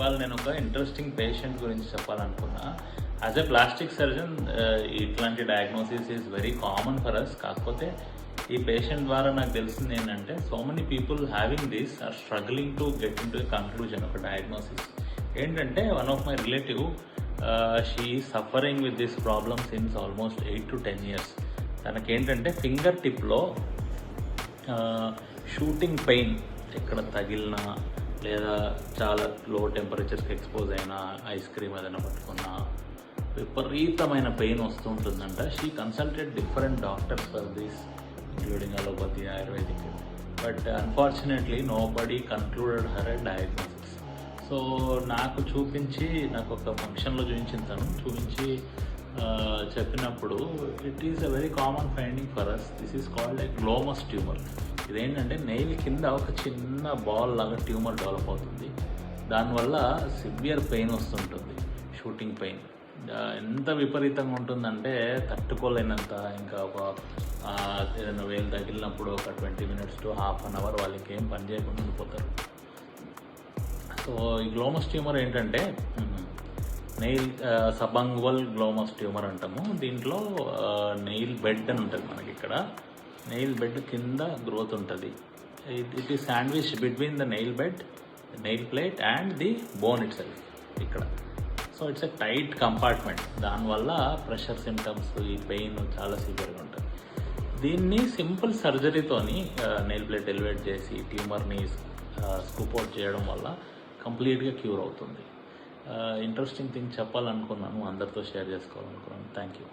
ఇవాళ నేను ఒక ఇంట్రెస్టింగ్ పేషెంట్ గురించి చెప్పాలనుకున్నా. యాజ్ ఎ ప్లాస్టిక్ సర్జన్ ఇట్లాంటి diagnosis is very common for us. కాకపోతే ఈ పేషెంట్ ద్వారా నాకు తెలిసింది ఏంటంటే so many people having this are struggling to get into conclusion ఒక డయాగ్నోసిస్. ఏంటంటే one of my relative she suffering with this problem since almost 8 to 10 years. తనకేంటంటే finger టిప్లో షూటింగ్ పెయిన్ ఎక్కడ తగిలినా లేదా చాలా లో టెంపరేచర్స్కి ఎక్స్పోజ్ అయినా ఐస్ క్రీమ్ ఏదైనా పట్టుకున్నా విపరీతమైన పెయిన్ వస్తుంటుందంట. She consulted different doctors for this including allopathy, ayurvedic, but unfortunately nobody concluded her a diagnosis. So నాకు ఒక ఫంక్షన్లో చూపించి చెప్పినప్పుడు it is a very common finding for us. This is called a glomus tumour. ఇదేంటంటే nail కింద ఒక చిన్న ball లాగా ట్యూమర్ డెవలప్ అవుతుంది. దానివల్ల సివియర్ పెయిన్ వస్తుంటుంది, షూటింగ్ పెయిన్. ఎంత విపరీతంగా ఉంటుందంటే తట్టుకోలేనంత. ఇంకా ఏదైనా వేలు తగిలినప్పుడు ఒక 20 minutes to half an hour వాళ్ళకి ఏం పని చేయకుండా ఉండిపోతారు. సో ఈ గ్లోమస్ ట్యూమర్ ఏంటంటే నెయిల్ సబంగ్వల్ గ్లోమస్ ట్యూమర్ అంటాము. దీంట్లో నెయిల్ బెడ్ అని ఉంటుంది మనకి. ఇక్కడ నెయిల్ బెడ్ కింద గ్రోత్ ఉంటుంది. It is sandwich between the nail bed, nail plate and the bone itself ఇక్కడ. So it's a tight compartment. దానివల్ల ప్రెషర్ సిమ్టమ్స్, ఈ పెయిన్ చాలా సివియర్గా ఉంటుంది. దీన్ని సింపుల్ సర్జరీతోని నెయిల్ ప్లేట్ ఎలివేట్ చేసి ట్యూమర్ని స్కూప్ అవుట్ చేయడం వల్ల కంప్లీట్గా క్యూర్ అవుతుంది. ఇంట్రెస్టింగ్ థింగ్ చెప్పాలనుకున్నాను, అందరితో షేర్ చేసుకోవాలనుకున్నాను. Thank you.